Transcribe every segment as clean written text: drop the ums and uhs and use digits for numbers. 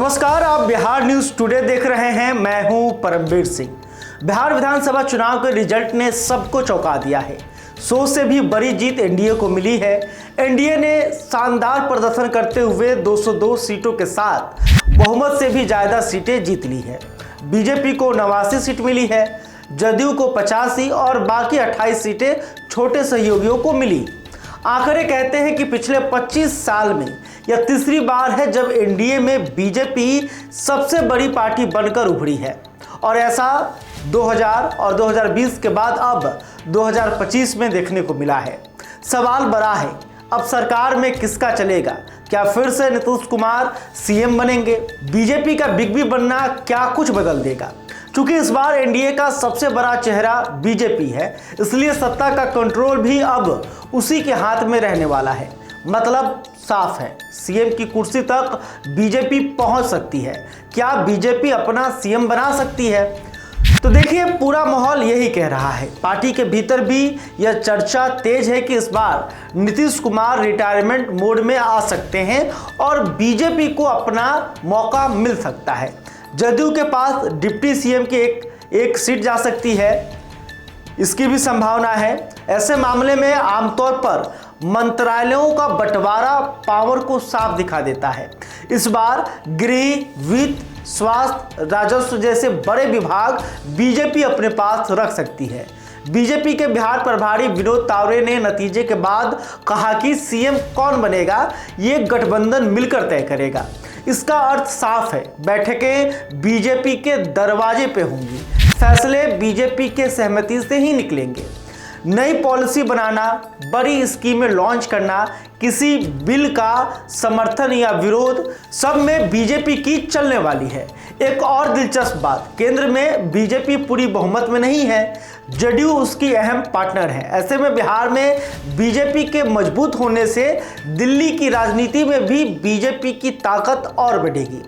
नमस्कार, आप Bihar news today देख रहे हैं। मैं हूं परमवीर सिंह। बिहार विधानसभा चुनाव के रिजल्ट ने सबको चौंका दिया है। 100 से भी बड़ी जीत एनडीए को मिली है। एनडीए ने शानदार प्रदर्शन करते हुए 202 सीटों के साथ बहुमत से भी ज्यादा सीटें जीत ली है। बीजेपी को 89 सीट मिली है, जदयू को 85 और बाकी 28 सीटें छोटे सहयोगियों को मिली। आंकड़े कहते हैं कि पिछले 25 साल में यह तीसरी बार है जब एनडीए में बीजेपी सबसे बड़ी पार्टी बनकर उभरी है और ऐसा 2000 और 2020 के बाद अब 2025 में देखने को मिला है। सवाल बड़ा है, अब सरकार में किसका चलेगा? क्या फिर से नीतीश कुमार सीएम बनेंगे? बीजेपी का बिग बी बनना क्या कुछ बदल देगा? क्योंकि इस बार एनडीए का सबसे बड़ा चेहरा बीजेपी है, इसलिए सत्ता का कंट्रोल भी अब उसी के हाथ में रहने वाला है। मतलब साफ है, सीएम की कुर्सी तक बीजेपी पहुंच सकती है। क्या बीजेपी अपना सीएम बना सकती है? तो देखिए, पूरा माहौल यही कह रहा है। पार्टी के भीतर भी यह चर्चा तेज है कि इस बार नीतीश कुमार रिटायरमेंट मोड में आ सकते हैं और बीजेपी को अपना मौका मिल सकता है। जदयू के पास डिप्टी सीएम की एक सीट जा सकती है, इसकी भी संभावना है। ऐसे मामले में आमतौर पर मंत्रालयों का बंटवारा पावर को साफ दिखा देता है। इस बार गृह, वित्त, स्वास्थ्य, राजस्व जैसे बड़े विभाग बीजेपी अपने पास रख सकती है। बीजेपी के बिहार प्रभारी विनोद तावरे ने नतीजे के बाद कहा कि सीएम कौन बनेगा ये गठबंधन मिलकर तय करेगा। इसका अर्थ साफ है, बैठकें बीजेपी के दरवाजे पे होंगी, फैसले बीजेपी के सहमति से ही निकलेंगे। नई पॉलिसी बनाना, बड़ी स्कीमें लॉन्च करना, किसी बिल का समर्थन या विरोध, सब में बीजेपी की चलने वाली है। एक और दिलचस्प बात, केंद्र में बीजेपी पूरी बहुमत में नहीं है, जदयू उसकी अहम पार्टनर है। ऐसे में बिहार में बीजेपी के मजबूत होने से दिल्ली की राजनीति में भी बीजेपी की ताकत और बढ़ेगी।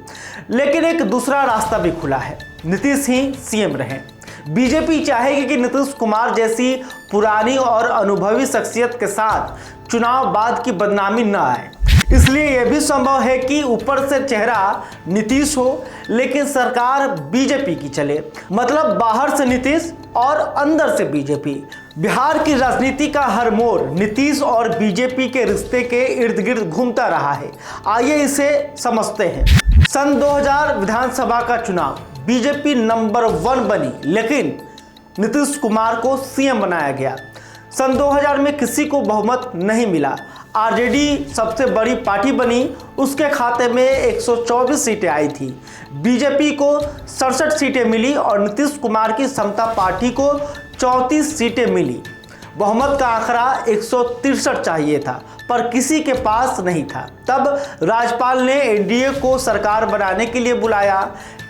लेकिन एक दूसरा रास्ता भी खुला है, नीतीश ही सीएम रहें। बीजेपी चाहेगी कि नीतीश कुमार जैसी पुरानी और अनुभवी शख्सियत के साथ चुनाव बाद की बदनामी न आए। इसलिए यह भी संभव है कि ऊपर से चेहरा नीतीश हो लेकिन सरकार बीजेपी की चले। मतलब बाहर से नीतीश और अंदर से बीजेपी। बिहार की राजनीति का हर मोड़ नीतीश और बीजेपी के रिश्ते के इर्द गिर्द घूमता रहा है। आइए इसे समझते हैं। सन 2000 विधानसभा का चुनाव, बीजेपी नंबर 1 बनी लेकिन नीतीश कुमार को सीएम बनाया गया। सन 2000 में किसी को बहुमत नहीं मिला, आरजेडी सबसे बड़ी पार्टी बनी, उसके खाते में 124 सीटें आई थी। बीजेपी को 67 सीटें मिली और नीतीश कुमार की समता पार्टी को 34 सीटें मिली। बहुमत का आंकड़ा 163 चाहिए था पर किसी के पास नहीं था। तब राज्यपाल ने एनडीए को सरकार बनाने के लिए बुलाया।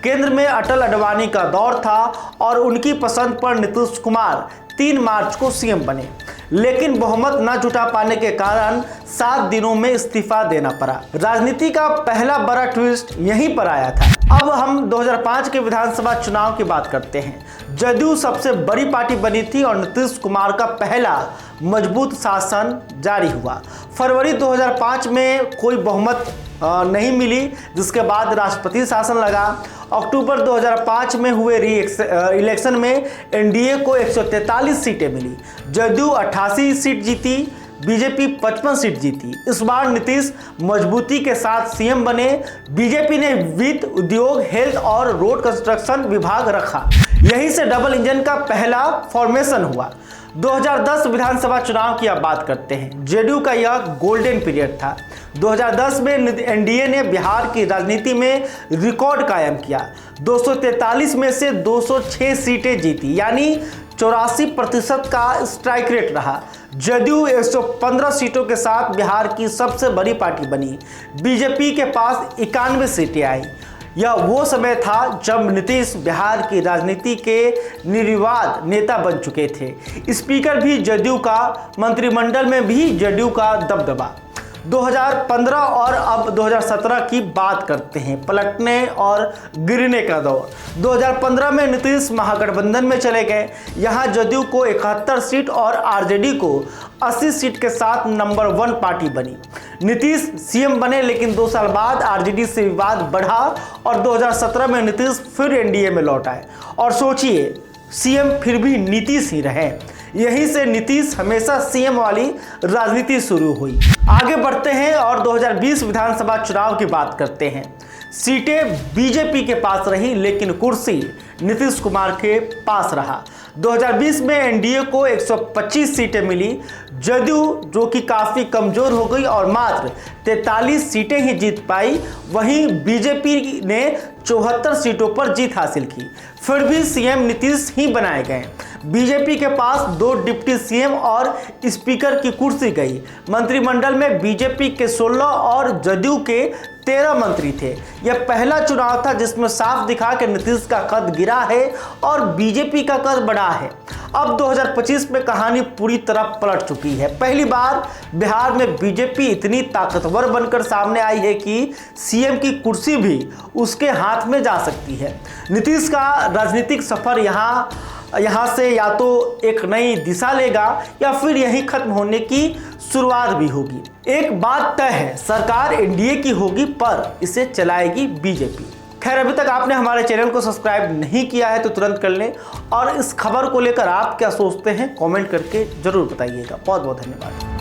केंद्र में अटल अडवाणी का दौर था और उनकी पसंद पर नीतीश कुमार 3 मार्च को सीएम बने, लेकिन बहुमत न जुटा पाने के कारण 7 दिनों में इस्तीफा देना पड़ा। राजनीति का पहला बड़ा ट्विस्ट यहीं पर आया था। अब हम 2005 के विधानसभा चुनाव की बात करते हैं। जदयू सबसे बड़ी पार्टी बनी थी और नीतीश कुमार का पहला मजबूत शासन जारी हुआ। फरवरी 2005 में कोई बहुमत नहीं मिली, जिसके बाद राष्ट्रपति शासन लगा। अक्टूबर 2005 में हुए इलेक्शन में एनडीए को 143 सीटें मिली, जदयू 88 सीट जीती, बीजेपी 55 सीट जीती। इस बार नीतीश मजबूती के साथ सीएम बने। बीजेपी ने वित्त, उद्योग, हेल्थ और रोड कंस्ट्रक्शन विभाग रखा। यहीं से डबल इंजन का पहला फॉर्मेशन हुआ। 2010 विधानसभा चुनाव की अब बात करते हैं। जदयू का यह गोल्डन पीरियड था। 2010 में एनडीए ने बिहार की राजनीति में रिकॉर्ड कायम किया। 243 में से 206 सीटें जीती, यानी 84% का स्ट्राइक रेट रहा। जदयू 115 सीटों के साथ बिहार की सबसे बड़ी पार्टी बनी। बीजेपी के पास 91 सीटें आई। यह वो समय था जब नीतीश बिहार की राजनीति के निर्विवाद नेता बन चुके थे। स्पीकर भी जदयू का, मंत्रिमंडल में भी जदयू का दबदबा। 2015 और अब 2017 की बात करते हैं। पलटने और गिरने का दौर। 2015 में नीतीश महागठबंधन में चले गए। यहां जदयू को 71 सीट और आरजेडी को 80 सीट के साथ नंबर 1 पार्टी बनी। नीतीश सीएम बने, लेकिन 2 साल बाद आरजेडी से विवाद बढ़ा और 2017 में नीतीश फिर एनडीए में लौट आए। और सोचिए, सीएम फिर भी नीतीश ही रहे। यहीं से नीतीश हमेशा सीएम वाली राजनीति शुरू हुई। आगे बढ़ते हैं और 2020 विधानसभा चुनाव की बात करते हैं। सीटें बीजेपी के पास रही, लेकिन कुर्सी नीतीश कुमार के पास रहा। 2020 में एनडीए को 125 सीटें मिली। जदयू जो कि काफ़ी कमज़ोर हो गई और मात्र 43 सीटें ही जीत पाई। वहीं बीजेपी ने 74 सीटों पर जीत हासिल की। फिर भी सीएम नीतीश ही बनाए गए। बीजेपी के पास 2 डिप्टी सीएम और स्पीकर की कुर्सी गई। मंत्रिमंडल में बीजेपी के 16 और जदयू के 13 मंत्री थे। यह पहला चुनाव था जिसमें साफ दिखा कि नीतीश का कद गिरा है और बीजेपी का कद बढ़ा है। अब 2025 में कहानी पूरी तरह पलट चुकी है। पहली बार बिहार में बीजेपी इतनी ताकतवर बनकर सामने आई है कि सीएम की कुर्सी भी उसके हाथ में जा सकती है। नीतीश का राजनीतिक सफर यहाँ से या तो एक नई दिशा लेगा या फिर यहीं खत्म होने की शुरुआत भी होगी। एक बात तय है, सरकार एनडीए की होगी पर इसे चलाएगी बीजेपी। खैर, अभी तक आपने हमारे चैनल को सब्सक्राइब नहीं किया है तो तुरंत कर लें और इस खबर को लेकर आप क्या सोचते हैं कमेंट करके जरूर बताइएगा। बहुत बहुत धन्यवाद।